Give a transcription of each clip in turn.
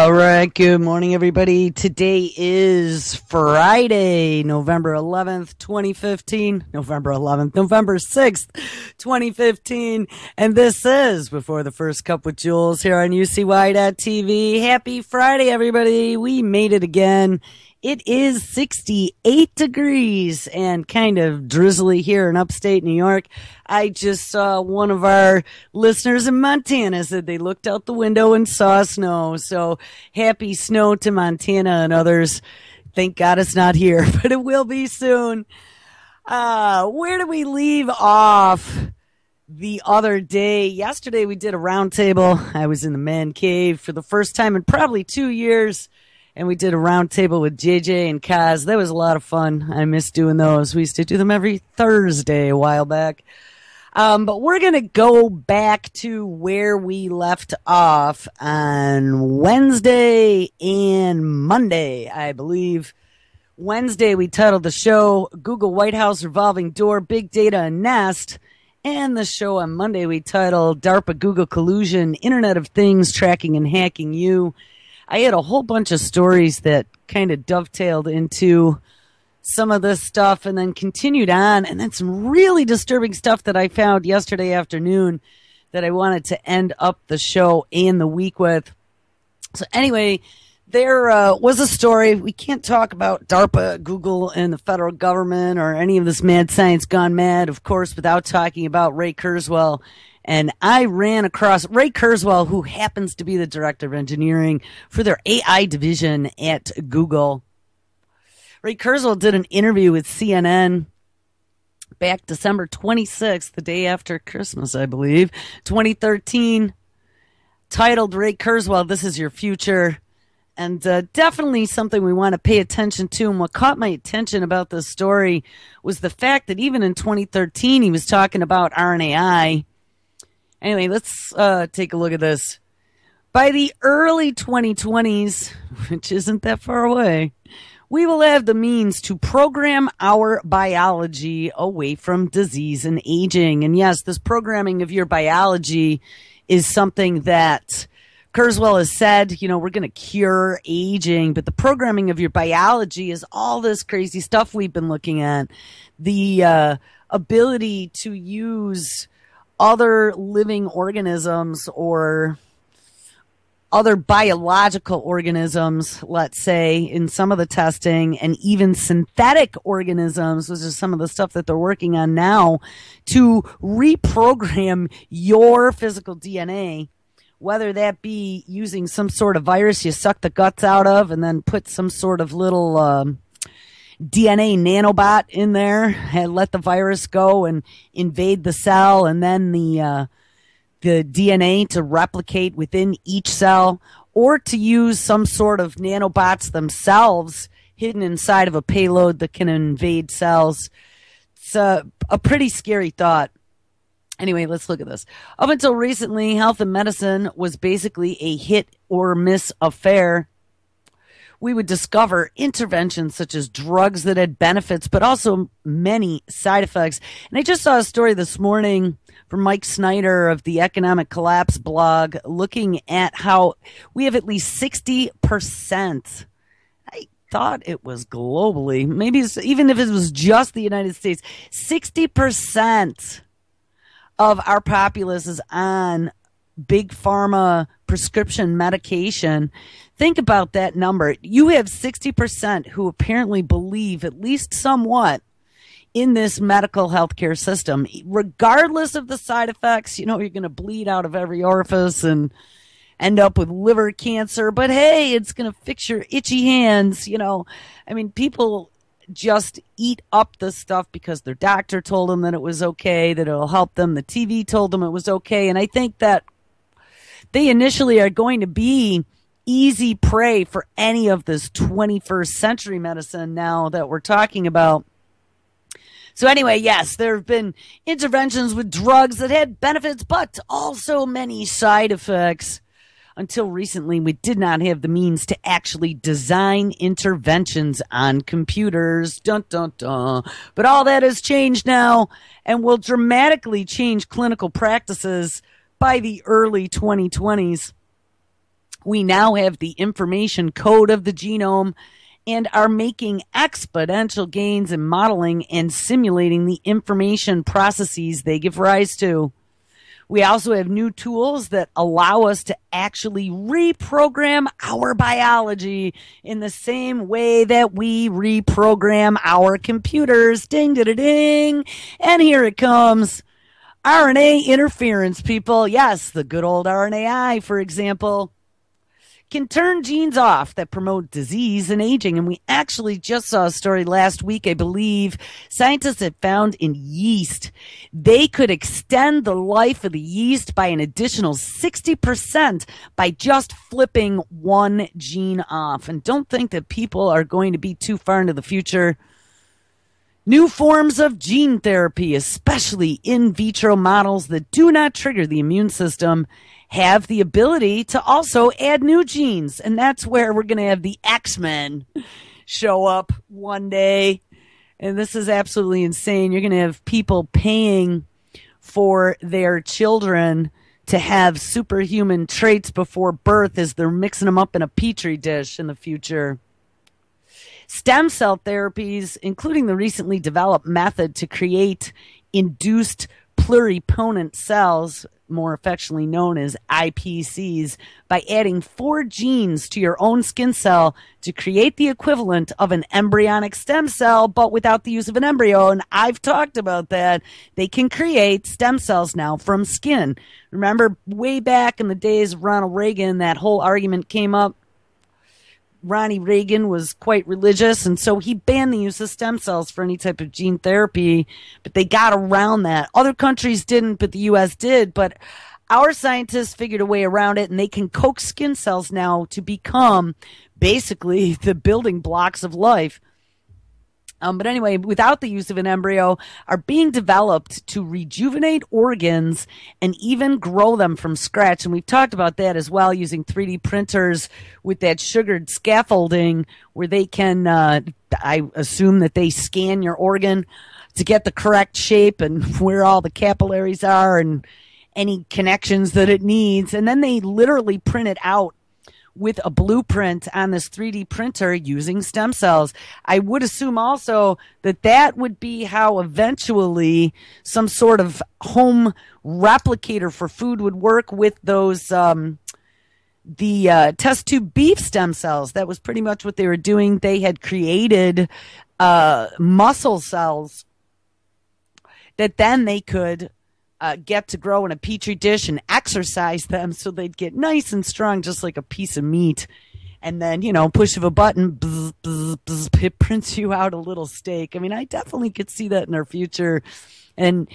All right, good morning, everybody. Today is Friday, November 11th, 2015. November 6th, 2015. And this is Before the First Cup with Jules here on UCY.TV. Happy Friday, everybody. We made it again. It is 68 degrees and kind of drizzly here in upstate New York. I just saw one of our listeners in Montana said they looked out the window and saw snow. So happy snow to Montana and others. Thank God it's not here, but it will be soon. Where do we leave off the other day? Yesterday we did a roundtable. I was in the man cave for the first time in probably 2 years. And we did a round table with JJ and Kaz. That was a lot of fun. I miss doing those. We used to do them every Thursday a while back. But we're going to go back to where we left off on Wednesday and Monday, I believe. Wednesday, we titled the show Google White House Revolving Door, Big Data and Nest. And the show on Monday, we titled DARPA Google Collusion, Internet of Things, Tracking and Hacking You. I had a whole bunch of stories that kind of dovetailed into some of this stuff and then continued on, and then some really disturbing stuff that I found yesterday afternoon that I wanted to end up the show and the week with. So anyway, there was a story. We can't talk about DARPA, Google, and the federal government or any of this mad science gone mad, of course, without talking about Ray Kurzweil. And I ran across Ray Kurzweil, who happens to be the director of engineering for their AI division at Google. Ray Kurzweil did an interview with CNN back December 26th, the day after Christmas, I believe, 2013, titled Ray Kurzweil, This Is Your Future. And definitely something we want to pay attention to. And what caught my attention about this story was the fact that even in 2013, he was talking about RNAi. Anyway, let's take a look at this. By the early 2020s, which isn't that far away, we will have the means to program our biology away from disease and aging. And yes, this programming of your biology is something that Kurzweil has said, you know, we're going to cure aging, but the programming of your biology is all this crazy stuff we've been looking at. The ability to use other living organisms or other biological organisms, let's say, in some of the testing, and even synthetic organisms, which is some of the stuff that they're working on now, to reprogram your physical DNA, whether that be using some sort of virus you suck the guts out of and then put some sort of little DNA nanobot in there and let the virus go and invade the cell, and then the DNA to replicate within each cell, or to use some sort of nanobots themselves hidden inside of a payload that can invade cells. It's a pretty scary thought. Anyway, let's look at this. Up until recently, health and medicine was basically a hit or miss affair. We would discover interventions such as drugs that had benefits, but also many side effects. And I just saw a story this morning from Mike Snyder of the Economic Collapse blog, looking at how we have at least 60%. I thought it was globally, maybe even if it was just the United States, 60% of our populace is on big pharma prescription medication. Think about that number. You have 60% who apparently believe, at least somewhat, in this medical healthcare system. Regardless of the side effects, you know, you're going to bleed out of every orifice and end up with liver cancer. But hey, it's going to fix your itchy hands, you know. I mean, people just eat up the stuff because their doctor told them that it was okay, that it'll help them. The TV told them it was okay. And I think that they initially are going to be easy prey for any of this 21st century medicine now that we're talking about. So anyway, yes, there have been interventions with drugs that had benefits, but also many side effects. Until recently, we did not have the means to actually design interventions on computers. Dun, dun, dun. But all that has changed now and will dramatically change clinical practices by the early 2020s. We now have the information code of the genome and are making exponential gains in modeling and simulating the information processes they give rise to. We also have new tools that allow us to actually reprogram our biology in the same way that we reprogram our computers. Ding, ding, ding. And here it comes. RNA interference, people. Yes, the good old RNAi, for example, can turn genes off that promote disease and aging. And we actually just saw a story last week, I believe. Scientists had found in yeast, they could extend the life of the yeast by an additional 60% by just flipping one gene off. And don't think that people are going to be too far into the future. New forms of gene therapy, especially in vitro models that do not trigger the immune system, have the ability to also add new genes. And that's where we're going to have the X-Men show up one day. And this is absolutely insane. You're going to have people paying for their children to have superhuman traits before birth as they're mixing them up in a petri dish in the future. Stem cell therapies, including the recently developed method to create induced pluripotent cells, more affectionately known as iPSCs, by adding 4 genes to your own skin cell to create the equivalent of an embryonic stem cell, but without the use of an embryo. And I've talked about that. They can create stem cells now from skin. Remember way back in the days of Ronald Reagan, that whole argument came up. Ronnie Reagan was quite religious, and so he banned the use of stem cells for any type of gene therapy, but they got around that. Other countries didn't, but the U.S. did. But our scientists figured a way around it, and they can coax skin cells now to become basically the building blocks of life. But anyway, without the use of an embryo, are being developed to rejuvenate organs and even grow them from scratch. And we've talked about that as well, using 3D printers with that sugared scaffolding where they can, I assume that they scan your organ to get the correct shape and where all the capillaries are and any connections that it needs. And then they literally print it out with a blueprint on this 3D printer using stem cells. I would assume also that that would be how eventually some sort of home replicator for food would work with those, test tube beef stem cells. That was pretty much what they were doing. They had created muscle cells that then they could get to grow in a petri dish and exercise them so they'd get nice and strong, just like a piece of meat. And then, push of a button, bzz, bzz, bzz, it prints you out a little steak. I mean, I definitely could see that in our future. And,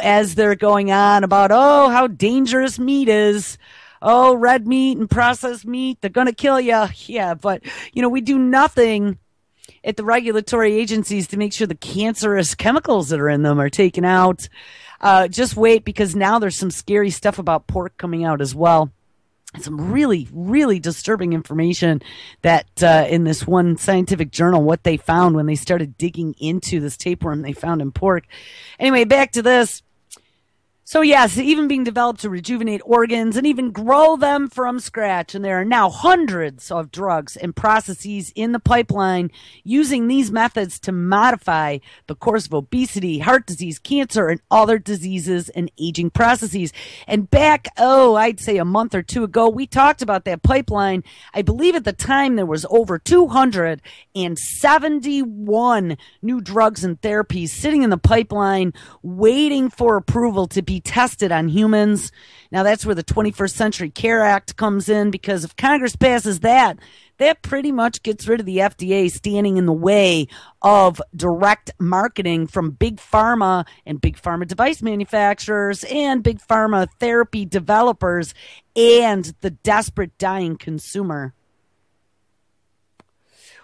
as they're going on about, how dangerous meat is. Oh, red meat and processed meat, they're going to kill you. Yeah, but, we do nothing at the regulatory agencies to make sure the cancerous chemicals that are in them are taken out. Just wait, because now there's some scary stuff about pork coming out as well. Some really, really disturbing information that in this one scientific journal, what they found when they started digging into this tapeworm they found in pork. Anyway, back to this. So yes, even being developed to rejuvenate organs and even grow them from scratch. And there are now hundreds of drugs and processes in the pipeline using these methods to modify the course of obesity, heart disease, cancer, and other diseases and aging processes. And back, I'd say a month or two ago, we talked about that pipeline. I believe at the time there was over 271 new drugs and therapies sitting in the pipeline waiting for approval to be tested on humans. Now that's where the 21st Century Care Act comes in, because if Congress passes that, that pretty much gets rid of the FDA standing in the way of direct marketing from big pharma and big pharma device manufacturers and big pharma therapy developers and the desperate dying consumer.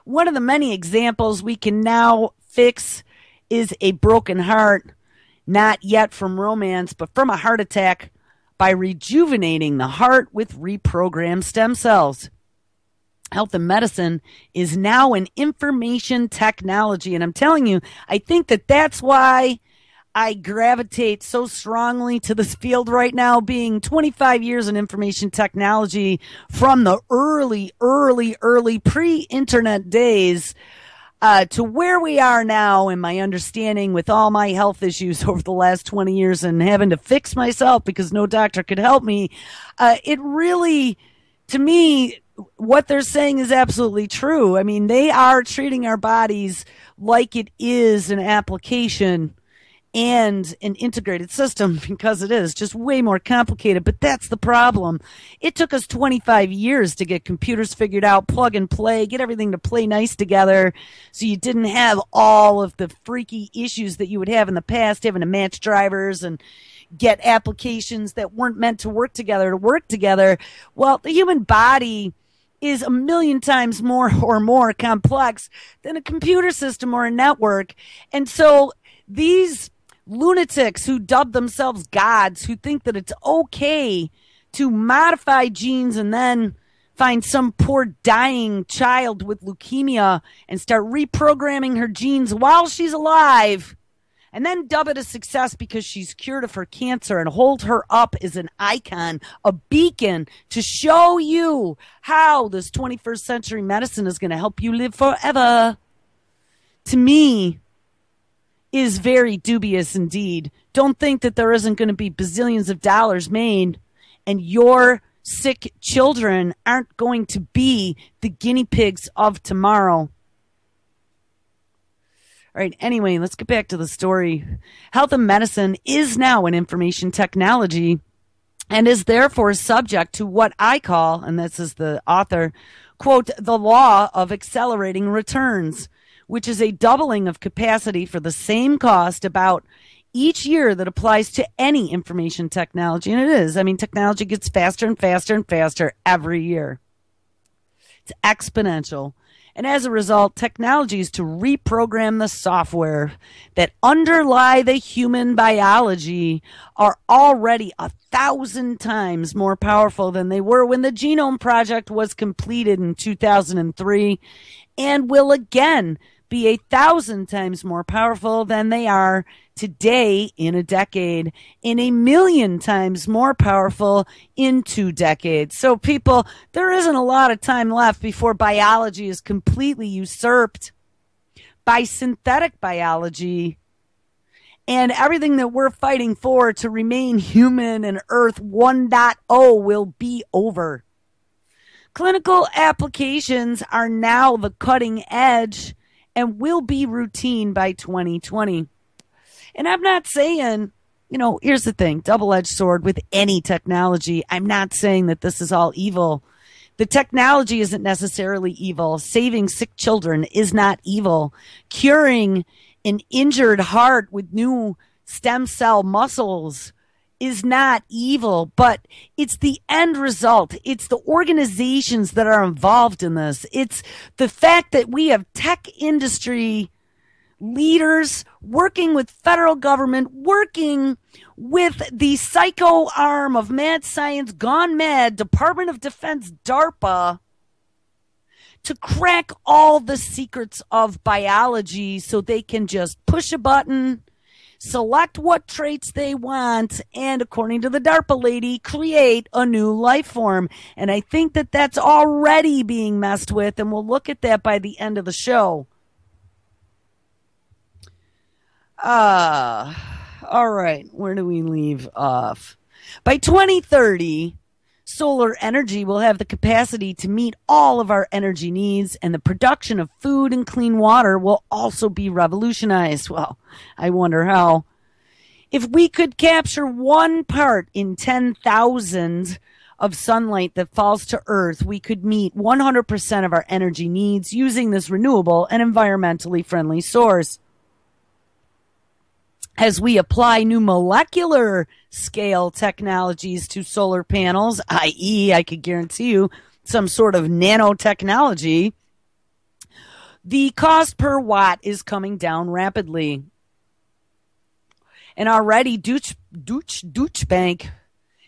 One of the many examples we can now fix is a broken heart. Not yet from romance, but from a heart attack, by rejuvenating the heart with reprogrammed stem cells. Health and medicine is now an information technology. And I'm telling you, I think that that's why I gravitate so strongly to this field right now, being 25 years in information technology from the early pre-internet days to where we are now, and my understanding with all my health issues over the last 20 years and having to fix myself because no doctor could help me. It really, to me, what they're saying is absolutely true. I mean, they are treating our bodies like it is an application and an integrated system, because it is just way more complicated. But that's the problem. It took us 25 years to get computers figured out, plug and play, get everything to play nice together, so you didn't have all of the freaky issues that you would have in the past, having to match drivers and get applications that weren't meant to work together. Well, the human body is a million times more complex than a computer system or a network. And so these lunatics who dub themselves gods, who think that it's okay to modify genes and then find some poor dying child with leukemia and start reprogramming her genes while she's alive, and then dub it a success because she's cured of her cancer, and hold her up as an icon, a beacon to show you how this 21st century medicine is going to help you live forever, to me, is very dubious indeed. Don't think that there isn't going to be bazillions of dollars made, and your sick children aren't going to be the guinea pigs of tomorrow. All right, anyway, let's get back to the story. Health and medicine is now an information technology and is therefore subject to what I call, and this is the author, quote, the law of accelerating returns, which is a doubling of capacity for the same cost about each year that applies to any information technology. And it is. I mean, technology gets faster and faster and faster every year. It's exponential. And as a result, technology is to reprogram the software that underlie the human biology are already 1,000 times more powerful than they were when the Genome Project was completed in 2003, and will again be 1,000 times more powerful than they are today in a decade, and 1,000,000 times more powerful in 2 decades. So people, there isn't a lot of time left before biology is completely usurped by synthetic biology, and everything that we're fighting for to remain human and Earth 1.0 will be over. Clinical applications are now the cutting edge and will be routine by 2020. And I'm not saying, here's the thing, double-edged sword with any technology. I'm not saying that this is all evil. The technology isn't necessarily evil. Saving sick children is not evil. Curing an injured heart with new stem cell muscles is not evil, but it's the end result. It's the organizations that are involved in this. It's the fact that we have tech industry leaders working with federal government, working with the psycho arm of mad science gone mad, Department of Defense, DARPA, to crack all the secrets of biology so they can just push a button, select what traits they want, and according to the DARPA lady, create a new life form. And I think that that's already being messed with, and we'll look at that by the end of the show. All right, where do we leave off? By 2030, solar energy will have the capacity to meet all of our energy needs, and the production of food and clean water will also be revolutionized. Well, I wonder how. If we could capture 1 part in 10,000 of sunlight that falls to Earth, we could meet 100% of our energy needs using this renewable and environmentally friendly source. As we apply new molecular scale technologies to solar panels, i.e., I could guarantee you some sort of nanotechnology, the cost per watt is coming down rapidly. And already Deutsche Bank,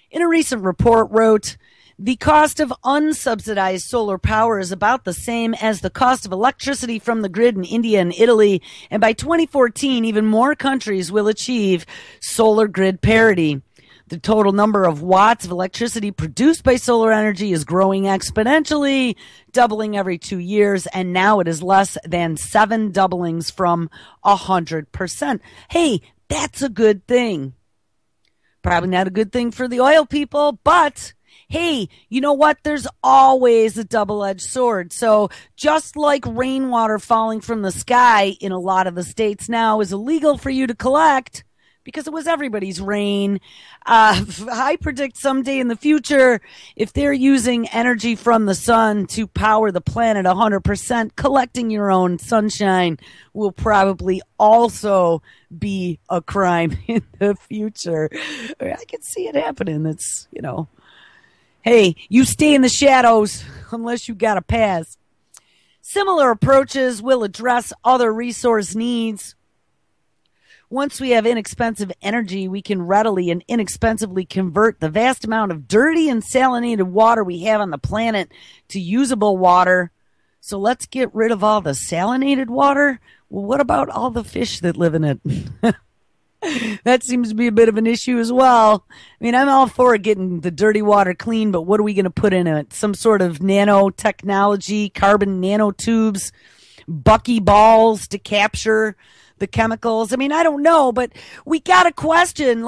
in a recent report, wrote The cost of unsubsidized solar power is about the same as the cost of electricity from the grid in India and Italy. And by 2014, even more countries will achieve solar grid parity. The total number of watts of electricity produced by solar energy is growing exponentially, doubling every 2 years, and now it is less than 7 doublings from 100%. Hey, that's a good thing. Probably not a good thing for the oil people, but hey, you know what? There's always a double-edged sword. So just like rainwater falling from the sky in a lot of the states now is illegal for you to collect because it was everybody's rain, I predict someday in the future, if they're using energy from the sun to power the planet 100%, collecting your own sunshine will probably also be a crime in the future. I can see it happening. It's, hey, you stay in the shadows unless you got a pass. Similar approaches will address other resource needs. Once we have inexpensive energy, we can readily and inexpensively convert the vast amount of dirty and salinated water we have on the planet to usable water. So let's get rid of all the salinated water. Well, what about all the fish that live in it? That seems to be a bit of an issue as well. I mean, I'm all for getting the dirty water clean, but what are we going to put in it? Some sort of nanotechnology, carbon nanotubes, buckyballs to capture the chemicals. I mean, I don't know, but we got to question,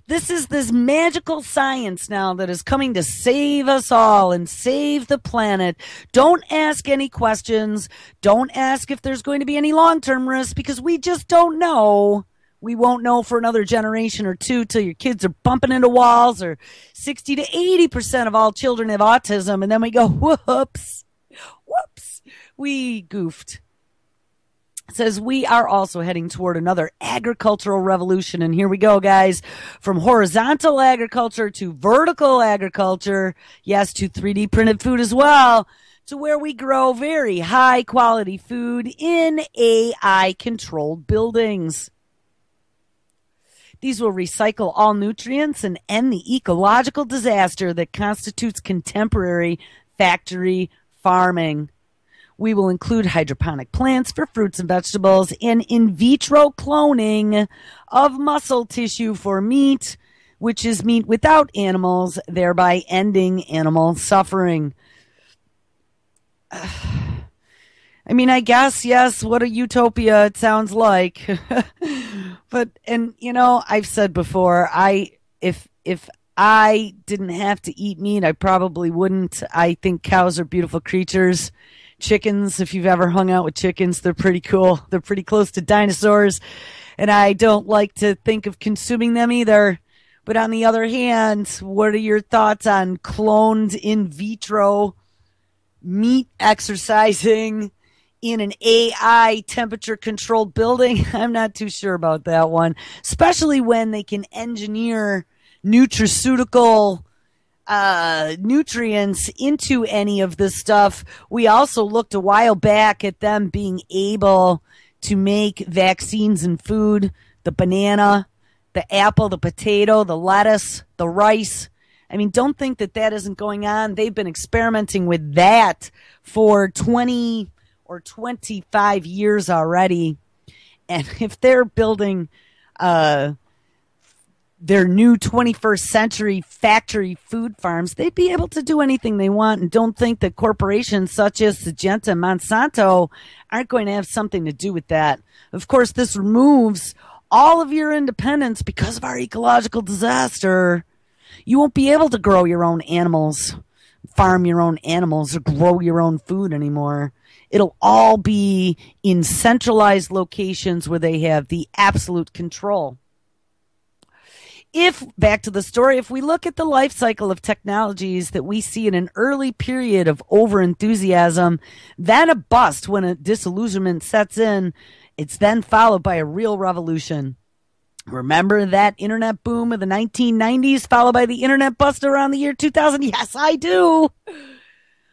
this is this magical science now that is coming to save us all and save the planet. Don't ask any questions. Don't ask if there's going to be any long-term risks because we just don't know. We won't know for another generation or two till your kids are bumping into walls, or 60 to 80% of all children have autism. And then we go, whoops, we goofed. It says we are also heading toward another agricultural revolution. And here we go, guys. From horizontal agriculture to vertical agriculture, yes, to 3D printed food as well, to where we grow very high quality food in AI controlled buildings. These will recycle all nutrients and end the ecological disaster that constitutes contemporary factory farming. We will include hydroponic plants for fruits and vegetables and in vitro cloning of muscle tissue for meat, which is meat without animals, thereby ending animal suffering. I mean, I guess, yes, what a utopia it sounds like. But, I've said before, if I didn't have to eat meat, I probably wouldn't. I think cows are beautiful creatures. Chickens, if you've ever hung out with chickens, they're pretty cool. They're pretty close to dinosaurs, and I don't like to think of consuming them either. But on the other hand, what are your thoughts on cloned in vitro meat exercising in an AI temperature-controlled building? I'm not too sure about that one, especially when they can engineer nutraceutical nutrients into any of this stuff. We also looked a while back at them being able to make vaccines and food, the banana, the apple, the potato, the lettuce, the rice. I mean, don't think that that isn't going on. They've been experimenting with that for 20 or 25 years already. And if they're building their new 21st century factory food farms, they'd be able to do anything they want. And don't think that corporations such as Syngenta and Monsanto aren't going to have something to do with that. Of course, this removes all of your independence because of our ecological disaster. You won't be able to grow your own animals, farm your own animals, or grow your own food anymore. It'll all be in centralized locations where they have the absolute control. Back to the story, if we look at the life cycle of technologies that we see in an early period of over-enthusiasm, then a bust when a disillusionment sets in, it's then followed by a real revolution. Remember that internet boom of the 1990s followed by the internet bust around the year 2000? Yes, I do.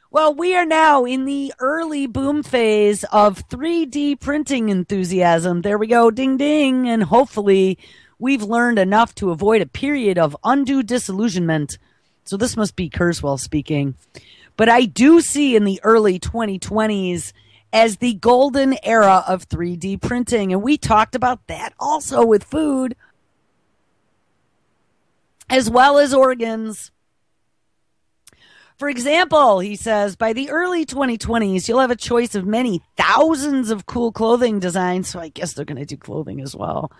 Well, we are now in the early boom phase of 3D printing enthusiasm. There we go, ding, ding, and hopefully we've learned enough to avoid a period of undue disillusionment. So this must be Kurzweil speaking. But I do see in the early 2020s as the golden era of 3D printing. And we talked about that also with food, as well as organs. For example, he says, by the early 2020s, you'll have a choice of many thousands of cool clothing designs. So I guess they're going to do clothing as well.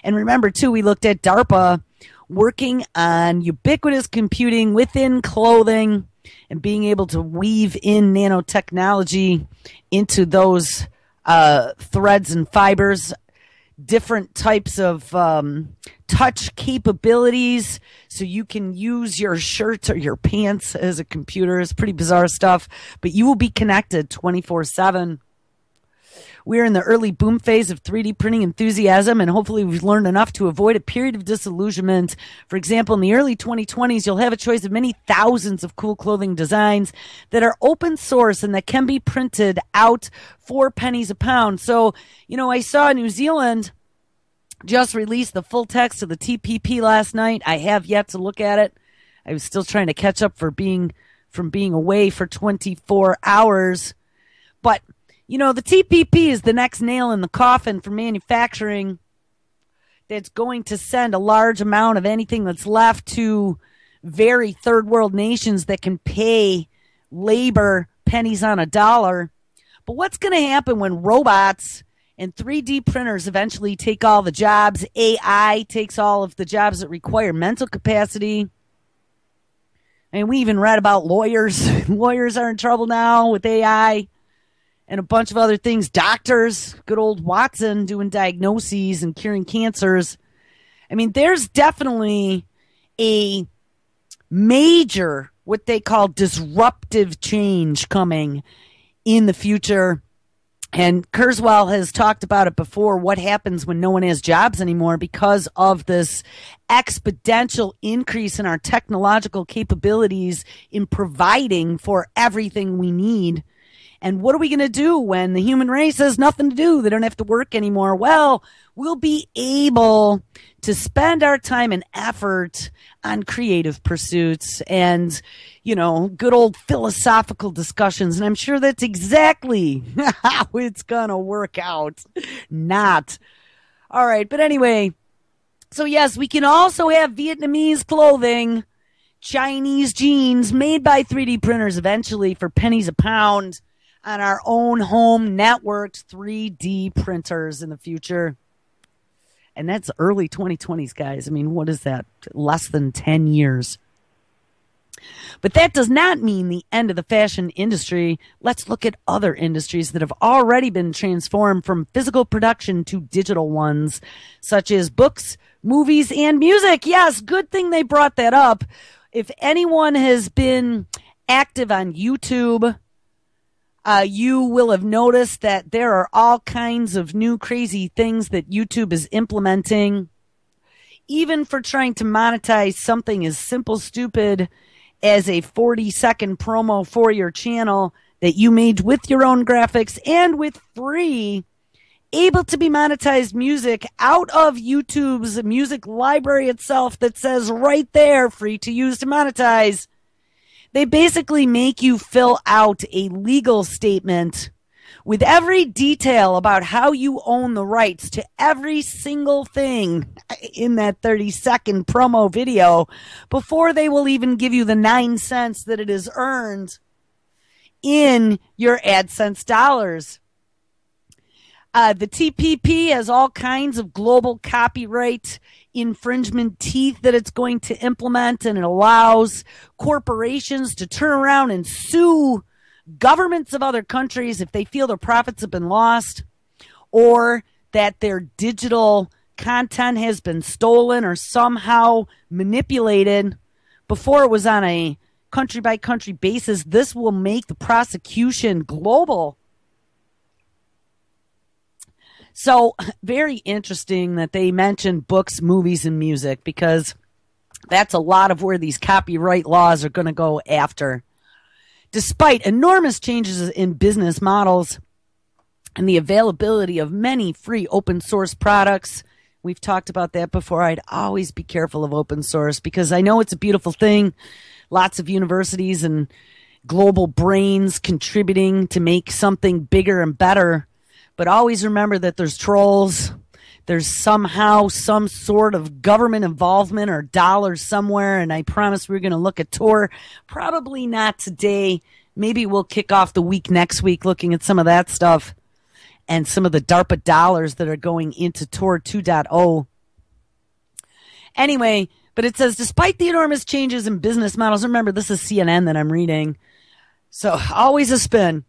And remember, too, we looked at DARPA working on ubiquitous computing within clothing and being able to weave in nanotechnology into those threads and fibers, different types of touch capabilities so you can use your shirt or your pants as a computer. It's pretty bizarre stuff, but you will be connected 24/7. We're in the early boom phase of 3D printing enthusiasm, and hopefully we've learned enough to avoid a period of disillusionment. For example, in the early 2020s, you'll have a choice of many thousands of cool clothing designs that are open source and that can be printed out for pennies a pound. So, I saw New Zealand just released the full text of the TPP last night. I have yet to look at it. I was still trying to catch up from being away for 24 hours. But the TPP is the next nail in the coffin for manufacturing that's going to send a large amount of anything that's left to very third world nations that can pay labor pennies on a dollar. But what's going to happen when robots and 3D printers eventually take all the jobs? AI takes all of the jobs that require mental capacity. And we even read about lawyers. Lawyers are in trouble now with AI. And a bunch of other things. Doctors, good old Watson doing diagnoses and curing cancers. I mean, there's definitely a major, what they call disruptive change coming in the future. And Kurzweil has talked about it before, what happens when no one has jobs anymore because of this exponential increase in our technological capabilities in providing for everything we need. And what are we going to do when the human race has nothing to do? They don't have to work anymore. Well, we'll be able to spend our time and effort on creative pursuits and, good old philosophical discussions. And I'm sure that's exactly how it's going to work out. Not. All right. But anyway, so yes, we can also have Vietnamese clothing, Chinese jeans made by 3D printers eventually for pennies a pound on our own home networked 3D printers in the future. And that's early 2020s, guys. I mean, what is that? Less than 10 years. But that does not mean the end of the fashion industry. Let's look at other industries that have already been transformed from physical production to digital ones, such as books, movies, and music. Yes, good thing they brought that up. If anyone has been active on YouTube, you will have noticed that there are all kinds of new crazy things that YouTube is implementing, even for trying to monetize something as simple, stupid as a 40-second promo for your channel that you made with your own graphics and with free, able to be monetized music out of YouTube's music library itself that says right there, free to use to monetize. They basically make you fill out a legal statement with every detail about how you own the rights to every single thing in that 30-second promo video before they will even give you the 9 cents that it is earned in your AdSense dollars. The TPP has all kinds of global copyright infringement teeth that it's going to implement, and it allows corporations to turn around and sue governments of other countries if they feel their profits have been lost or that their digital content has been stolen or somehow manipulated before it was on a country-by-country basis. This will make the prosecution global. So very interesting that they mentioned books, movies, and music, because that's a lot of where these copyright laws are going to go after. Despite enormous changes in business models and the availability of many free open source products, We've talked about that before. I'd always be careful of open source because I know it's a beautiful thing. Lots of universities and global brains contributing to make something bigger and better. But always remember that there's trolls. There's somehow some sort of government involvement or dollars somewhere. And I promise we're going to look at Tor. Probably not today. Maybe we'll kick off the week next week looking at some of that stuff and some of the DARPA dollars that are going into Tor 2.0. Anyway, but it says, despite the enormous changes in business models, remember, this is CNN that I'm reading, so always a spin,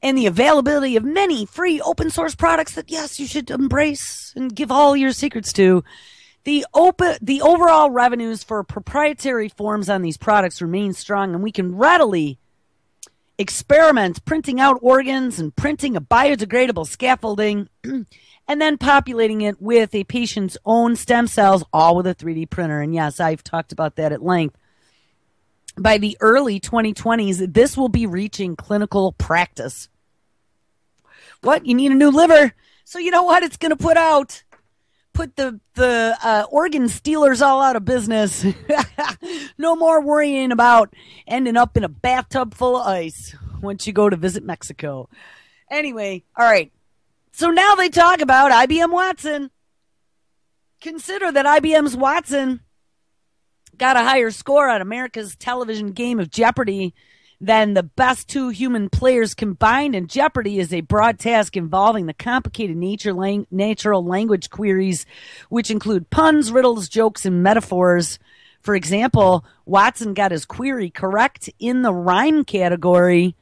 and the availability of many free open source products that, yes, you should embrace and give all your secrets to, the overall revenues for proprietary forms on these products remain strong, and we can readily experiment printing out organs and printing a biodegradable scaffolding and then populating it with a patient's own stem cells, all with a 3D printer. And yes, I've talked about that at length. By the early 2020s, this will be reaching clinical practice. What? You need a new liver? So you know what? It's going to put the organ stealers all out of business. No more worrying about ending up in a bathtub full of ice once you go to visit Mexico. Anyway, all right. So now they talk about IBM Watson. Consider that IBM's Watson got a higher score on America's television game of Jeopardy than the best two human players combined, and Jeopardy is a broad task involving the complicated natural language queries, which include puns, riddles, jokes, and metaphors. For example, Watson got his query correct in the rhyme category,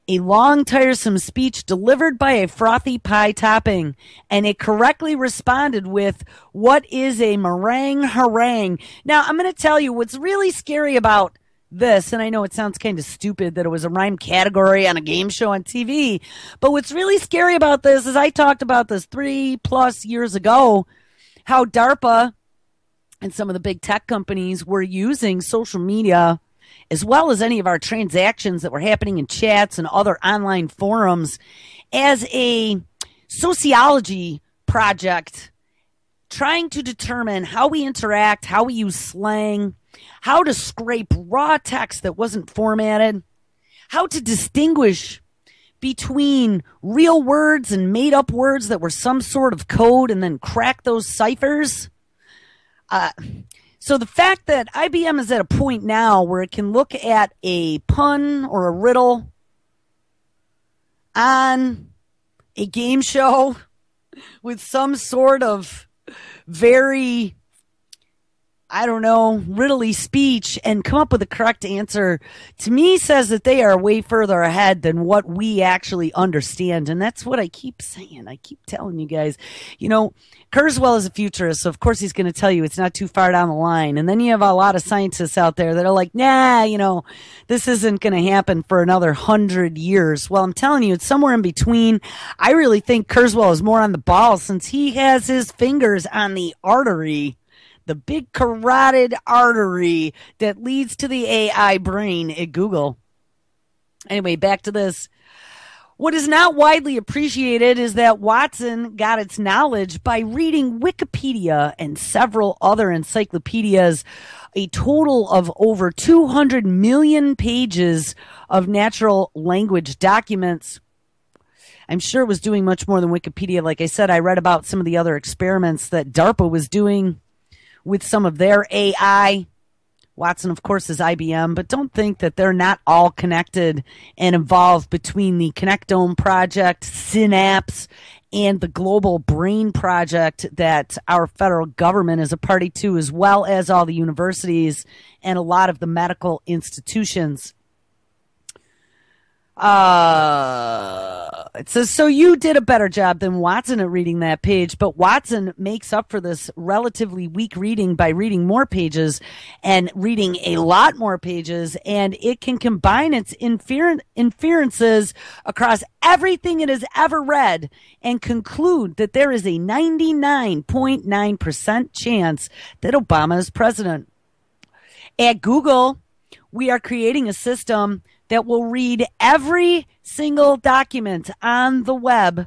a long, tiresome speech delivered by a frothy pie topping, and it correctly responded with, what is a meringue harangue? Now, I'm going to tell you what's really scary about this, and I know it sounds kind of stupid that it was a rhyme category on a game show on TV, but what's really scary about this is I talked about this 3+ years ago, how DARPA and some of the big tech companies were using social media as well as any of our transactions that were happening in chats and other online forums as a sociology project trying to determine how we interact, how we use slang, how to scrape raw text that wasn't formatted, how to distinguish between real words and made-up words that were some sort of code and then crack those ciphers. So the fact that IBM is at a point now where it can look at a pun or a riddle on a game show with some sort of very, I don't know, riddly speech and come up with the correct answer, to me says that they are way further ahead than what we actually understand. And that's what I keep saying. I keep telling you guys, you know, Kurzweil is a futurist, so of course he's going to tell you it's not too far down the line. And then you have a lot of scientists out there that are like, nah, you know, this isn't going to happen for another 100 years. Well, I'm telling you, it's somewhere in between. I really think Kurzweil is more on the ball since he has his fingers on the artery, the big carotid artery that leads to the AI brain at Google. Anyway, back to this. What is not widely appreciated is that Watson got its knowledge by reading Wikipedia and several other encyclopedias, a total of over 200 million pages of natural language documents. I'm sure it was doing much more than Wikipedia. Like I said, I read about some of the other experiments that DARPA was doing with some of their AI. Watson, of course, is IBM, but don't think that they're not all connected and involved between the Connectome project, Synapse, and the Global Brain Project that our federal government is a party to, as well as all the universities and a lot of the medical institutions. It says, so you did a better job than Watson at reading that page, but Watson makes up for this relatively weak reading by reading more pages and reading a lot more pages, and it can combine its inferences across everything it has ever read and conclude that there is a 99.9% chance that Obama is president. At Google, we are creating a system that will read every single document on the web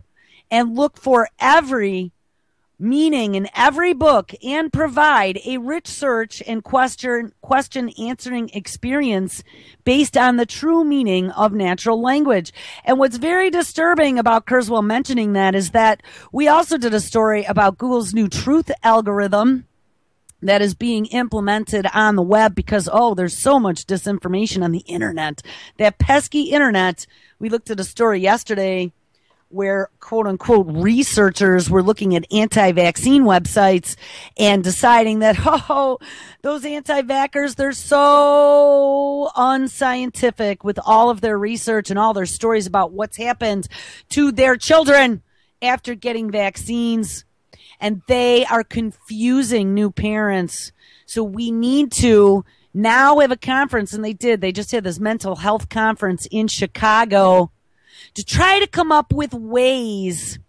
and look for every meaning in every book and provide a rich search and question answering experience based on the true meaning of natural language. And what's very disturbing about Kurzweil mentioning that is that we also did a story about Google's new truth algorithm that is being implemented on the web because, there's so much disinformation on the internet. That pesky internet. We looked at a story yesterday where, quote unquote, researchers were looking at anti-vaccine websites and deciding that, those anti-vaxxers, they're so unscientific with all of their research and all their stories about what's happened to their children after getting vaccines. And they are confusing new parents. So we need to now have a conference, and they just had this mental health conference in Chicago to try to come up with ways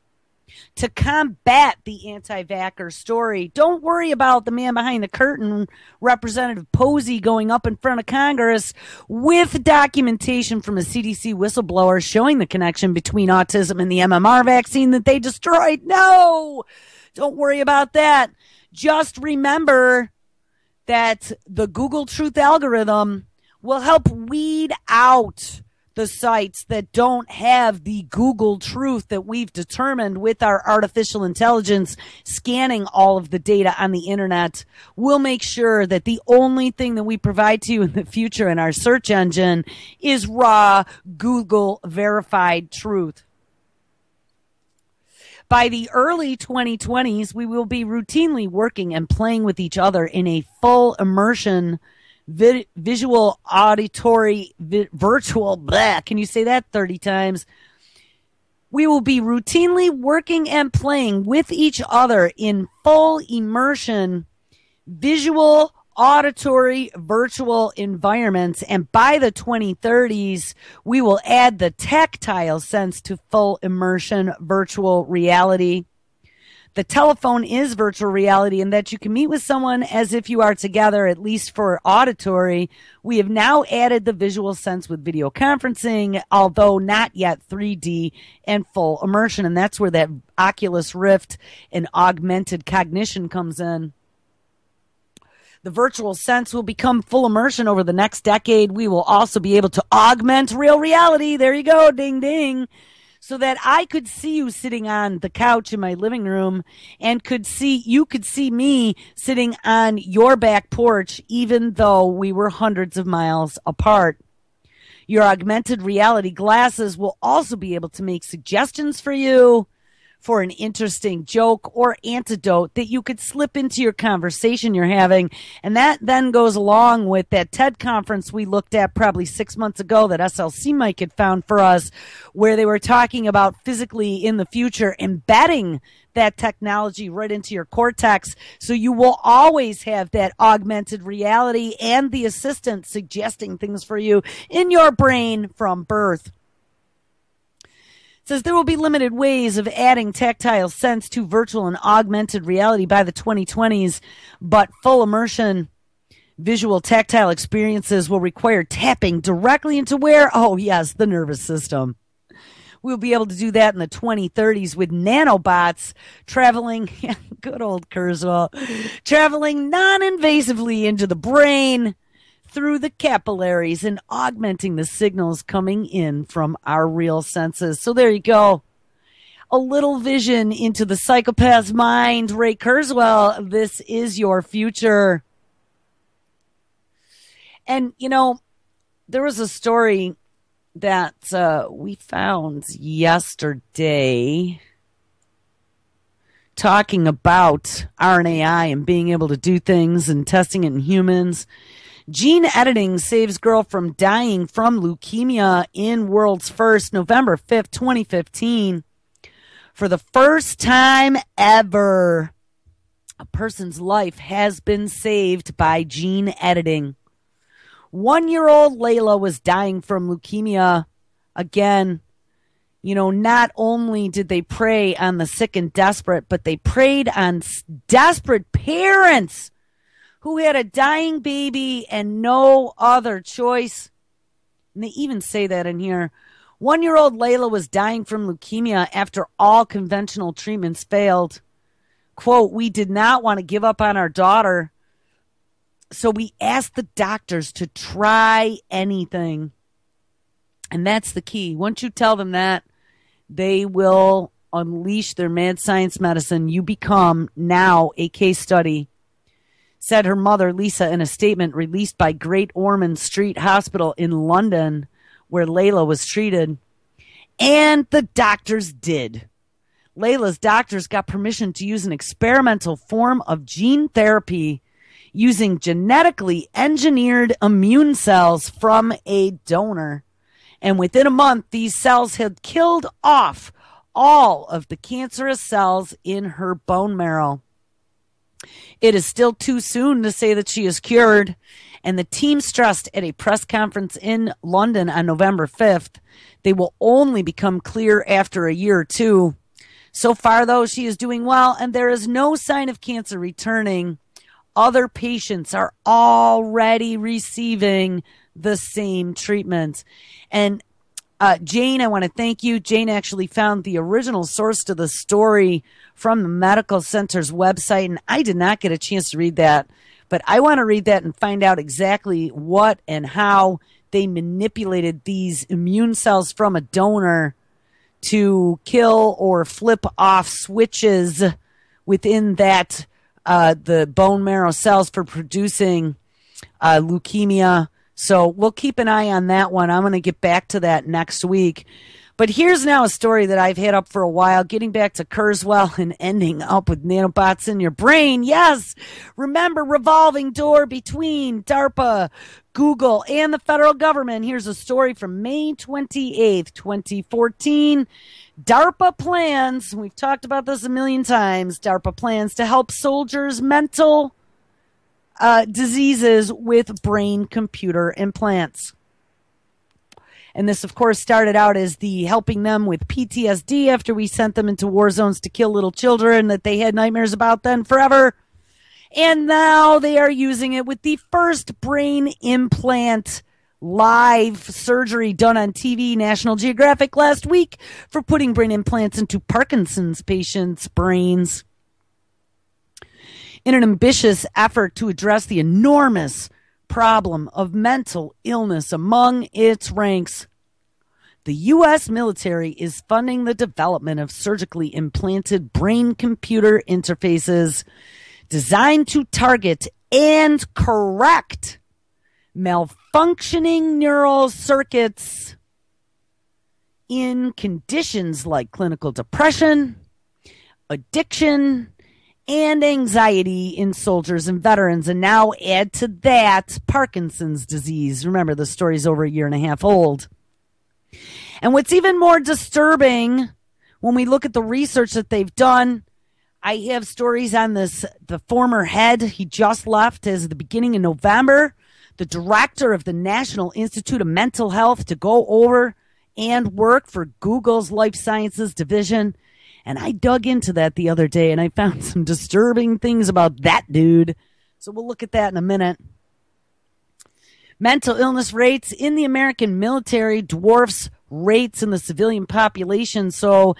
to combat the anti-vaxxer story. Don't worry about the man behind the curtain, Representative Posey, going up in front of Congress with documentation from a CDC whistleblower showing the connection between autism and the MMR vaccine that they destroyed. No, don't worry about that. Just remember that the Google Truth algorithm will help weed out the sites that don't have the Google truth that we've determined with our artificial intelligence scanning all of the data on the internet. We'll make sure that the only thing that we provide to you in the future in our search engine is raw Google verified truth. By the early 2020s, we will be routinely working and playing with each other in a full immersion visual, auditory, virtual, blah. Can you say that 30 times? We will be routinely working and playing with each other in full immersion, visual, auditory, virtual environments. And by the 2030s, we will add the tactile sense to full immersion virtual reality. The telephone is virtual reality in that you can meet with someone as if you are together, at least for auditory. We have now added the visual sense with video conferencing, although not yet 3D and full immersion. And that's where that Oculus Rift and augmented cognition comes in. The virtual sense will become full immersion over the next decade. We will also be able to augment real reality. There you go. Ding, ding. So that I could see you sitting on the couch in my living room and you could see me sitting on your back porch, even though we were hundreds of miles apart. Your augmented reality glasses will also be able to make suggestions for you for an interesting joke or antidote that you could slip into your conversation you're having. And that then goes along with that TED conference we looked at probably 6 months ago that SLC Mike had found for us, where they were talking about physically in the future embedding that technology right into your cortex. So you will always have that augmented reality and the assistant suggesting things for you in your brain from birth. Says there will be limited ways of adding tactile sense to virtual and augmented reality by the 2020s, but full immersion visual tactile experiences will require tapping directly into where? Oh, yes, the nervous system. We'll be able to do that in the 2030s with nanobots traveling, good old Kurzweil, traveling non-invasively into the brain through the capillaries and augmenting the signals coming in from our real senses. So there you go. A little vision into the psychopath's mind. Ray Kurzweil, this is your future. And, there was a story that we found yesterday talking about RNAi and being able to do things and testing it in humans. Gene editing saves girl from dying from leukemia in world's first, November 5th, 2015. For the first time ever, a person's life has been saved by gene editing. 1-year-old Layla was dying from leukemia. Again, not only did they prey on the sick and desperate, but they preyed on desperate parents who had a dying baby and no other choice. And they even say that in here. 1-year-old Layla was dying from leukemia after all conventional treatments failed. quote, "We did not want to give up on our daughter, so we asked the doctors to try anything." And that's the key. Once you tell them that, they will unleash their mad science medicine. You become now a case study, said her mother, Lisa, in a statement released by Great Ormond Street Hospital in London, where Layla was treated. And the doctors did. Layla's doctors got permission to use an experimental form of gene therapy using genetically engineered immune cells from a donor. And within a month, these cells had killed off all of the cancerous cells in her bone marrow. It is still too soon to say that she is cured, and the team stressed at a press conference in London on November 5th, they will only become clear after a year or two. So far, though, she is doing well, and there is no sign of cancer returning. Other patients are already receiving the same treatment. And Jane, I want to thank you. Jane actually found the original source to the story from the medical center's website, and I did not get a chance to read that. But I want to read that and find out exactly what and how they manipulated these immune cells from a donor to kill or flip off switches within that the bone marrow cells for producing leukemia. So we'll keep an eye on that one. I'm going to get back to that next week. But here's now a story that I've had up for a while, getting back to Kurzweil and ending up with nanobots in your brain. Yes, remember, revolving door between DARPA, Google, and the federal government. Here's a story from May 28th, 2014. DARPA plans, we've talked about this a million times, DARPA plans to help soldiers' mental diseases with brain-computer implants. And this, of course, started out as the helping them with PTSD after we sent them into war zones to kill little children that they had nightmares about then forever. And now they are using it with the first brain implant live surgery done on TV, National Geographic last week, for putting brain implants into Parkinson's patients' brains. In an ambitious effort to address the enormous problem of mental illness among its ranks, the U.S. military is funding the development of surgically implanted brain-computer interfaces designed to target and correct malfunctioning neural circuits in conditions like clinical depression, addiction, and anxiety in soldiers and veterans. And now add to that Parkinson's disease. Remember, the story's over a year and a half old. And what's even more disturbing when we look at the research that they've done, I have stories on this. The former head, he just left as the beginning of November, the director of the National Institute of Mental Health, to go over and work for Google's Life Sciences division. And I dug into that the other day, and I found some disturbing things about that dude. So we'll look at that in a minute. Mental illness rates in the American military dwarfs rates in the civilian population. So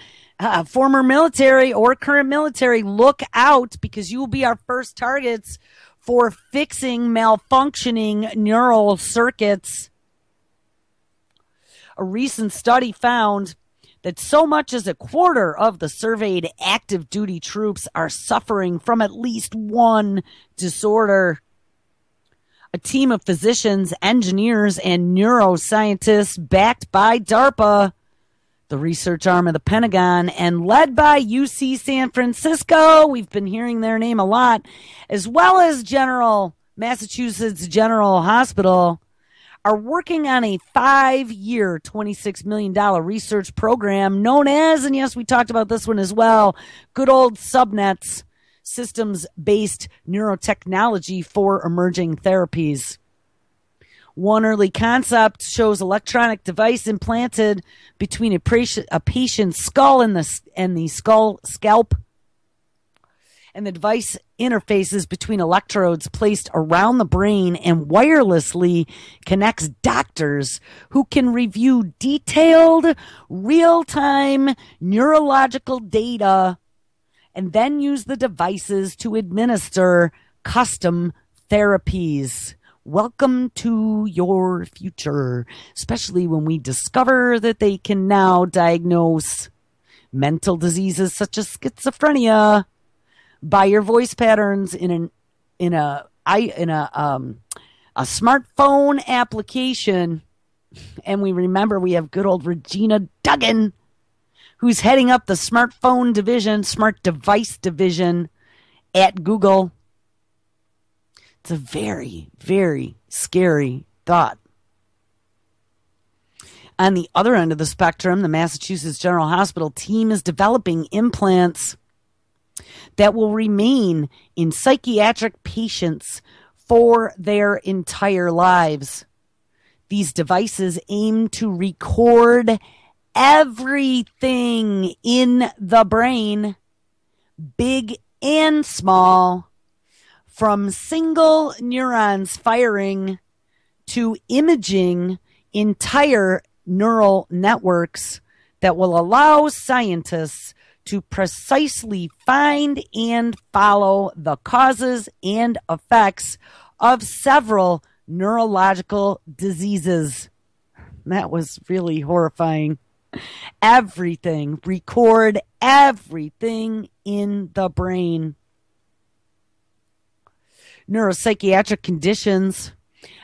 former military or current military, look out, because you will be our first targets for fixing malfunctioning neural circuits. A recent study found that so much as a quarter of the surveyed active duty troops are suffering from at least one disorder. A team of physicians, engineers, and neuroscientists backed by DARPA, the research arm of the Pentagon, and led by UC San Francisco, we've been hearing their name a lot, as well as Massachusetts General Hospital, are working on a 5-year, $26 million research program known as, and yes, we talked about this one as well, good old subnets, systems-based neurotechnology for emerging therapies. One early concept shows electronic device implanted between a patient's skull and the scalp, and the device interfaces between electrodes placed around the brain and wirelessly connects doctors who can review detailed, real-time neurological data and then use the devices to administer custom therapies. Welcome to your future, especially when we discover that they can now diagnose mental diseases such as schizophrenia by your voice patterns in a smartphone application. And we remember we have good old Regina Duggan, who's heading up the smartphone division, smart device division at Google. It's a very, very scary thought. On the other end of the spectrum, the Massachusetts General Hospital team is developing implants that will remain in psychiatric patients for their entire lives. These devices aim to record everything in the brain, big and small, from single neurons firing to imaging entire neural networks that will allow scientists to precisely find and follow the causes and effects of several neurological diseases. That was really horrifying. Everything, record everything in the brain. Neuropsychiatric conditions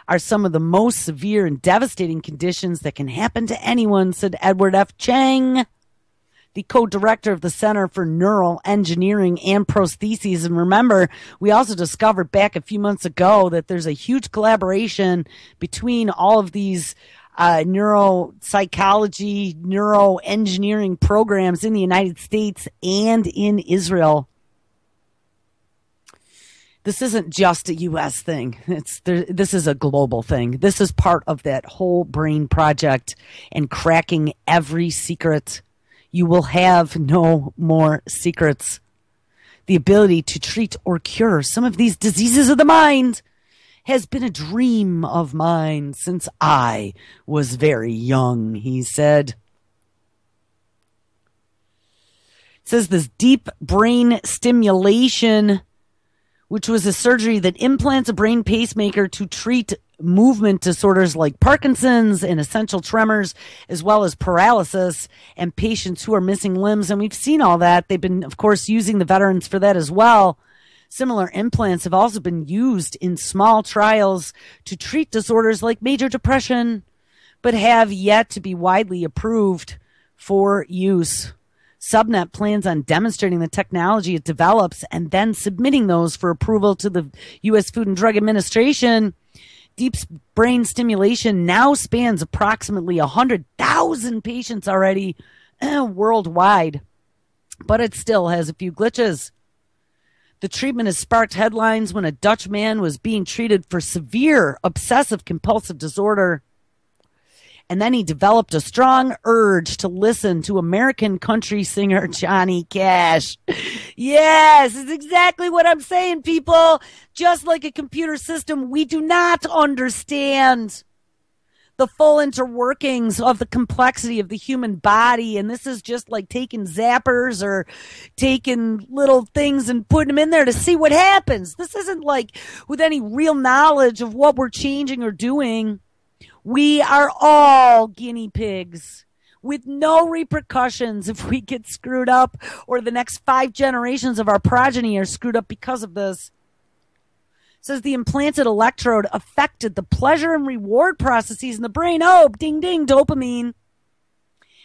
are some of the most severe and devastating conditions that can happen to anyone, said Edward F. Chang, the co-director of the Center for Neural Engineering and Prostheses. And remember, we also discovered back a few months ago that there's a huge collaboration between all of these neuropsychology, neuroengineering programs in the United States and in Israel. This isn't just a U.S. thing. This is a global thing. This is part of that whole brain project and cracking every secret. You will have no more secrets. The ability to treat or cure some of these diseases of the mind has been a dream of mine since I was very young, he said. It says this deep brain stimulation, which was a surgery that implants a brain pacemaker to treat movement disorders like Parkinson's and essential tremors, as well as paralysis and patients who are missing limbs. And we've seen all that. They've been, of course, using the veterans for that as well. Similar implants have also been used in small trials to treat disorders like major depression, but have yet to be widely approved for use. Subnet plans on demonstrating the technology it develops and then submitting those for approval to the U.S. Food and Drug Administration. Deep brain stimulation now spans approximately 100,000 patients already worldwide, but it still has a few glitches. The treatment has sparked headlines when a Dutch man was being treated for severe obsessive compulsive disorder. And then he developed a strong urge to listen to American country singer Johnny Cash. Yes, it's exactly what I'm saying, people. Just like a computer system, we do not understand the full interworkings of the complexity of the human body. And this is just like taking zappers or taking little things and putting them in there to see what happens. This isn't like with any real knowledge of what we're changing or doing. We are all guinea pigs with no repercussions if we get screwed up or the next 5 generations of our progeny are screwed up because of this. It says the implanted electrode affected the pleasure and reward processes in the brain. Oh, ding, ding, dopamine.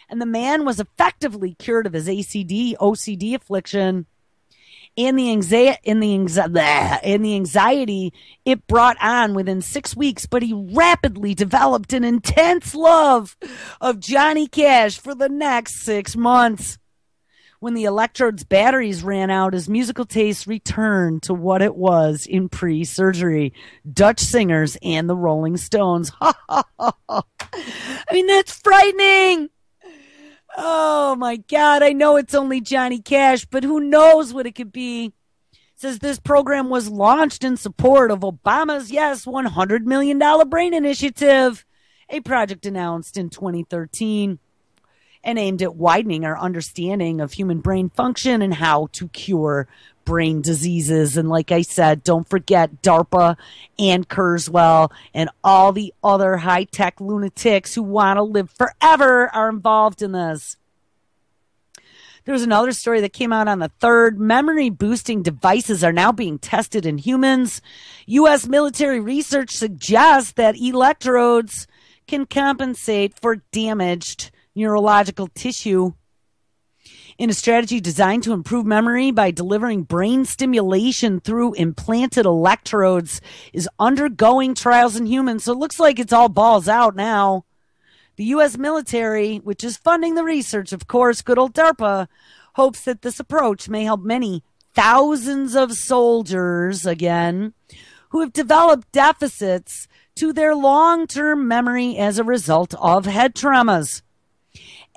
And the man was effectively cured of his OCD affliction and the anxiety it brought on within 6 weeks. But he rapidly developed an intense love of Johnny Cash for the next 6 months. When the electrode's batteries ran out, his musical taste returned to what it was in pre-surgery. Dutch singers and the Rolling Stones. I mean, that's frightening. Oh, my God. I know it's only Johnny Cash, but who knows what it could be. It says this program was launched in support of Obama's, yes, $100 million brain initiative, a project announced in 2013. and aimed at widening our understanding of human brain function and how to cure brain diseases. And like I said, don't forget DARPA and Kurzweil and all the other high-tech lunatics who want to live forever are involved in this. There was another story that came out on the 3rd. Memory-boosting devices are now being tested in humans. U.S. military research suggests that electrodes can compensate for damaged neurological tissue. In a strategy designed to improve memory by delivering brain stimulation through implanted electrodes, is undergoing trials in humans. So it looks like it's all balls out now. The U.S. military, which is funding the research, of course, good old DARPA, hopes that this approach may help many thousands of soldiers, again, who have developed deficits to their long-term memory as a result of head traumas.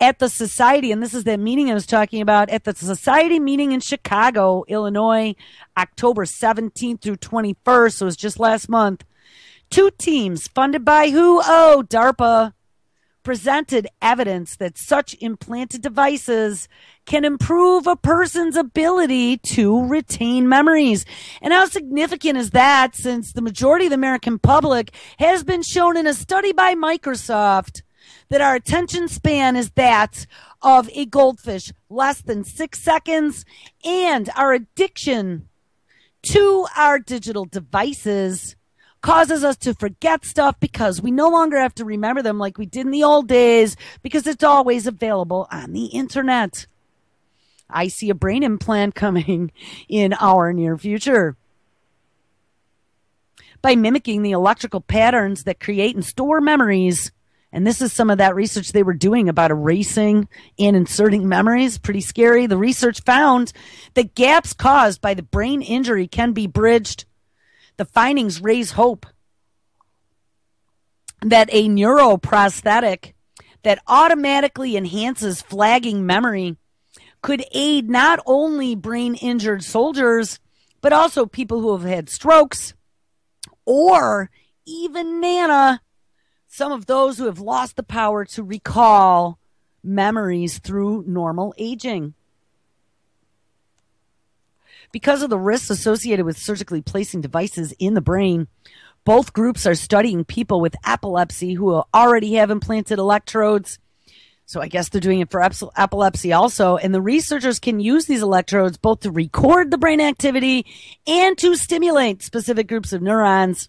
At the society, and this is that meeting I was talking about, at the society meeting in Chicago, Illinois, October 17th through 21st, so it was just last month, 2 teams funded by who? Oh, DARPA, presented evidence that such implanted devices can improve a person's ability to retain memories. And how significant is that, since the majority of the American public has been shown in a study by Microsoft that our attention span is that of a goldfish, less than 6 seconds, and our addiction to our digital devices causes us to forget stuff because we no longer have to remember them like we did in the old days because it's always available on the internet. I see a brain implant coming in our near future. By mimicking the electrical patterns that create and store memories, and this is some of that research they were doing about erasing and inserting memories, pretty scary. The research found that gaps caused by the brain injury can be bridged. The findings raise hope that a neuroprosthetic that automatically enhances flagging memory could aid not only brain-injured soldiers, but also people who have had strokes, or even some of those who have lost the power to recall memories through normal aging. Because of the risks associated with surgically placing devices in the brain, both groups are studying people with epilepsy who already have implanted electrodes. So I guess they're doing it for epilepsy also. And the researchers can use these electrodes both to record the brain activity and to stimulate specific groups of neurons.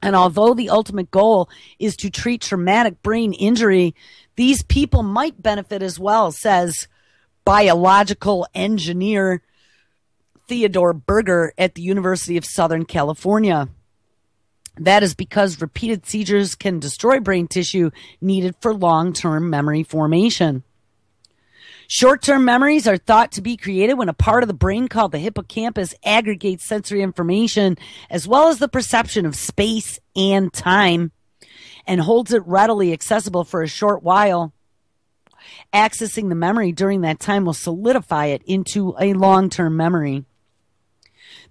And although the ultimate goal is to treat traumatic brain injury, these people might benefit as well, says biological engineer Theodore Berger at the University of Southern California. That is because repeated seizures can destroy brain tissue needed for long-term memory formation. Short-term memories are thought to be created when a part of the brain called the hippocampus aggregates sensory information as well as the perception of space and time and holds it readily accessible for a short while. Accessing the memory during that time will solidify it into a long-term memory.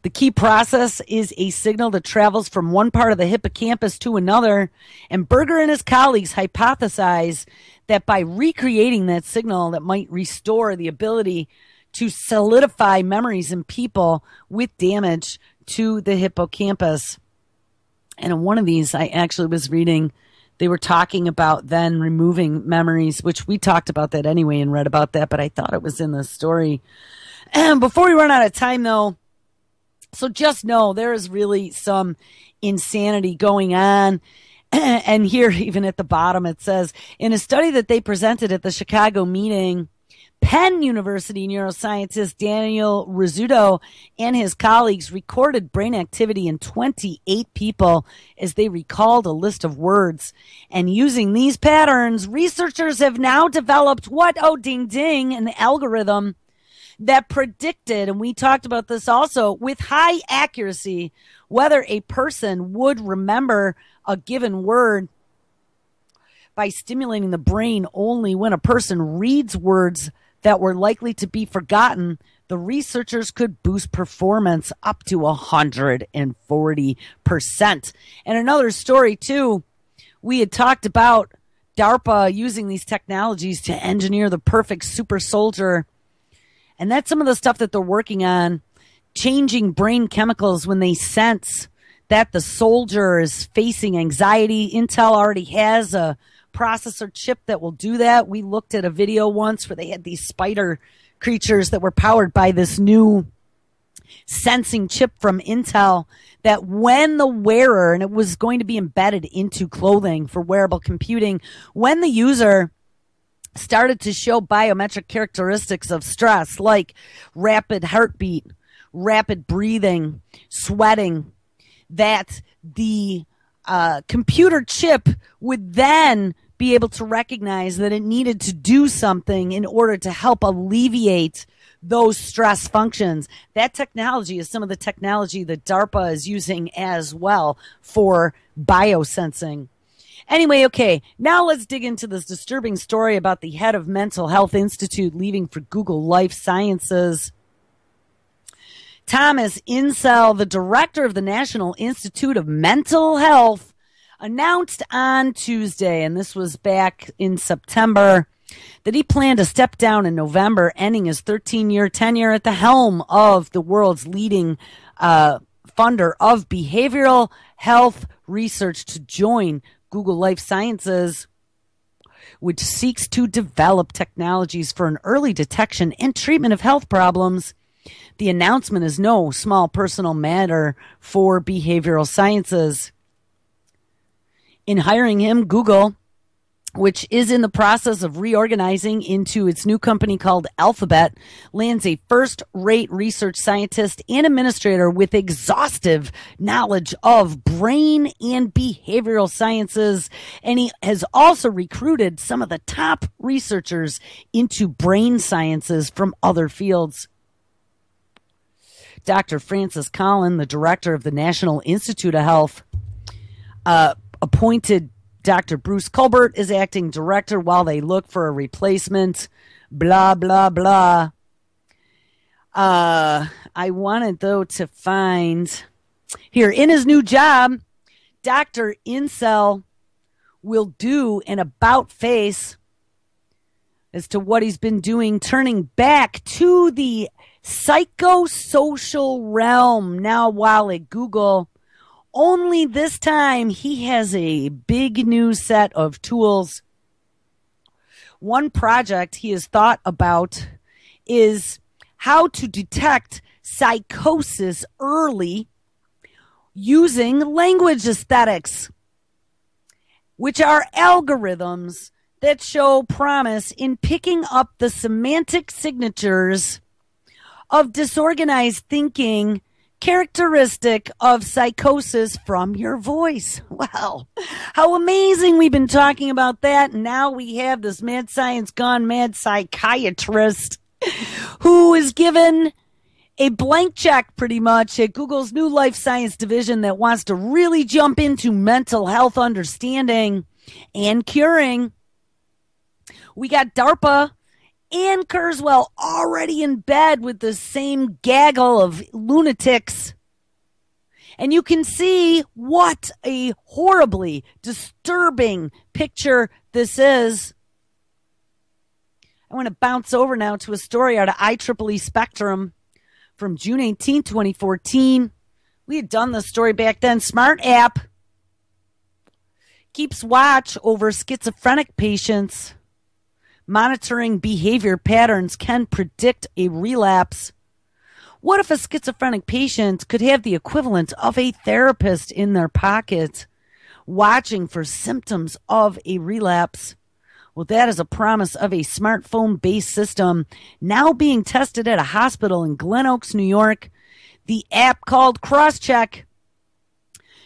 The key process is a signal that travels from one part of the hippocampus to another, and Berger and his colleagues hypothesize that by recreating that signal that might restore the ability to solidify memories in people with damage to the hippocampus. And in one of these, I actually was reading, they were talking about then removing memories, which we talked about that anyway and read about that, but I thought it was in the story. Before we run out of time, though, so just know there is really some insanity going on. And here, even at the bottom, it says, in a study that they presented at the Chicago meeting, Penn University neuroscientist Daniel Rizzuto and his colleagues recorded brain activity in 28 people as they recalled a list of words. And using these patterns, researchers have now developed what? Oh, ding, ding, an algorithm that predicted, and we talked about this also, with high accuracy, whether a person would remember a given word by stimulating the brain only when a person reads words that were likely to be forgotten. The researchers could boost performance up to 140%. And another story, too, we had talked about DARPA using these technologies to engineer the perfect super soldier. And that's some of the stuff that they're working on, changing brain chemicals when they sense that the soldier is facing anxiety. Intel already has a processor chip that will do that. We looked at a video once where they had these spider creatures that were powered by this new sensing chip from Intel, that when the wearer, and it was going to be embedded into clothing for wearable computing, when the user started to show biometric characteristics of stress like rapid heartbeat, rapid breathing, sweating, that the computer chip would then be able to recognize that it needed to do something in order to help alleviate those stress functions. That technology is some of the technology that DARPA is using as well for biosensing. Anyway, okay, now let's dig into this disturbing story about the head of Mental Health Institute leaving for Google Life Sciences. Thomas Insel, the director of the National Institute of Mental Health, announced on Tuesday, and this was back in September, that he planned to step down in November, ending his 13-year tenure at the helm of the world's leading funder of behavioral health research to join Google Life Sciences, which seeks to develop technologies for an early detection and treatment of health problems. The announcement is no small personal matter for behavioral sciences. In hiring him, Google, which is in the process of reorganizing into its new company called Alphabet, lands a first-rate research scientist and administrator with exhaustive knowledge of brain and behavioral sciences. And he has also recruited some of the top researchers into brain sciences from other fields. Dr. Francis Collin, the director of the National Institute of Health, appointed Dr. Bruce Colbert as acting director while they look for a replacement. Blah, blah, blah. I wanted, though, to find here in his new job, Dr. Insel will do an about face as to what he's been doing, turning back to the psychosocial realm now while at Google. Only this time he has a big new set of tools. One project he has thought about is how to detect psychosis early using language aesthetics, which are algorithms that show promise in picking up the semantic signatures of disorganized thinking characteristic of psychosis from your voice. Wow, how amazing. We've been talking about that, and now we have this mad science gone mad psychiatrist who is given a blank check pretty much at Google's new life science division that wants to really jump into mental health understanding and curing. We got DARPA and Kurzweil already in bed with the same gaggle of lunatics. And you can see what a horribly disturbing picture this is. I want to bounce over now to a story out of IEEE Spectrum from June 18, 2014. We had done the story back then. Smart app keeps watch over schizophrenic patients. Monitoring behavior patterns can predict a relapse. What if a schizophrenic patient could have the equivalent of a therapist in their pocket, watching for symptoms of a relapse? Well, that is a promise of a smartphone-based system now being tested at a hospital in Glen Oaks, New York. The app, called Crosscheck,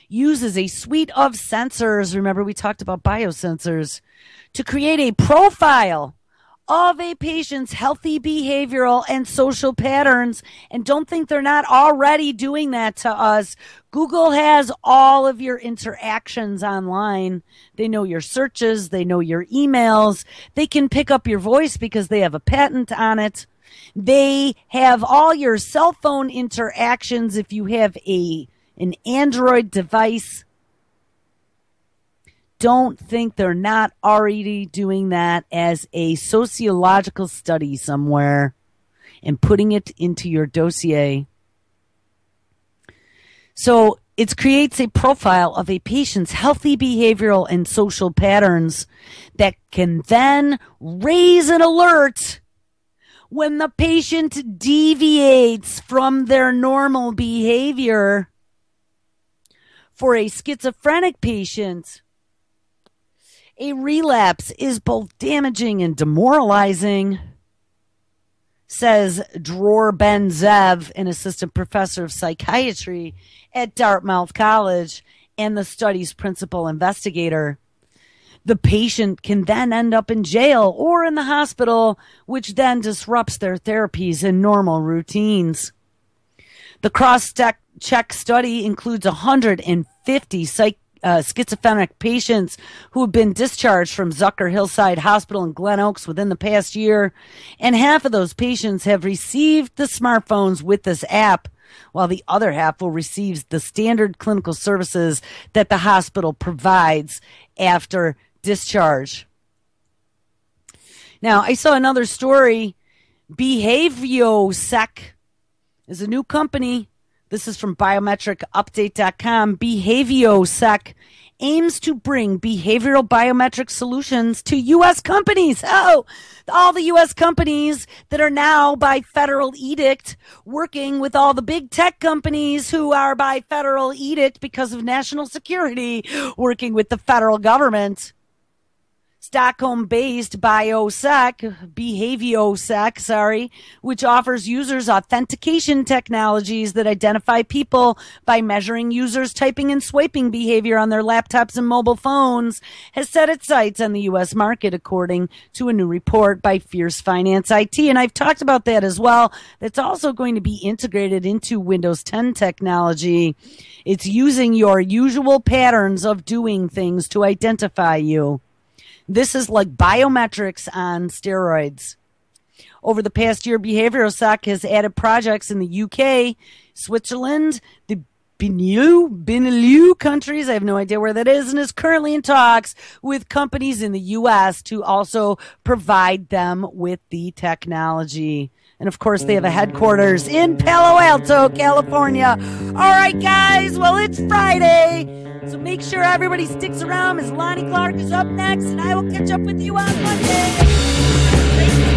uses a suite of sensors. Remember, we talked about biosensors to create a profile of a patient's healthy behavioral and social patterns. And don't think they're not already doing that to us. Google has all of your interactions online. They know your searches. They know your emails. They can pick up your voice because they have a patent on it. They have all your cell phone interactions if you have an Android device. don't think they're not already doing that as a sociological study somewhere and putting it into your dossier. So it creates a profile of a patient's healthy behavioral and social patterns that can then raise an alert when the patient deviates from their normal behavior. For a schizophrenic patient, a relapse is both damaging and demoralizing, says Dror Ben-Zev, an assistant professor of psychiatry at Dartmouth College and the study's principal investigator. The patient can then end up in jail or in the hospital, which then disrupts their therapies and normal routines. The cross-check study includes 150 schizophrenic patients who have been discharged from Zucker Hillside Hospital in Glen Oaks within the past year, and half of those patients have received the smartphones with this app, while the other half will receive the standard clinical services that the hospital provides after discharge. Now, I saw another story. BehavioSec is a new company. This is from biometricupdate.com. BehavioSec aims to bring behavioral biometric solutions to U.S. companies. Oh, all the U.S. companies that are now by federal edict working with all the big tech companies who are by federal edict because of national security working with the federal government. Stockholm-based BehavioSec, which offers users authentication technologies that identify people by measuring users' typing and swiping behavior on their laptops and mobile phones, has set its sights on the U.S. market, according to a new report by Fierce Finance IT. And I've talked about that as well. That's also going to be integrated into Windows 10 technology. It's using your usual patterns of doing things to identify you. This is like biometrics on steroids. Over the past year, BehavioSec has added projects in the UK, Switzerland, the Benelux countries, I have no idea where that is, and is currently in talks with companies in the US to also provide them with the technology. And of course, they have a headquarters in Palo Alto, California. All right, guys, well, it's Friday. So make sure everybody sticks around as Lonnie Clark is up next, and I will catch up with you on Monday.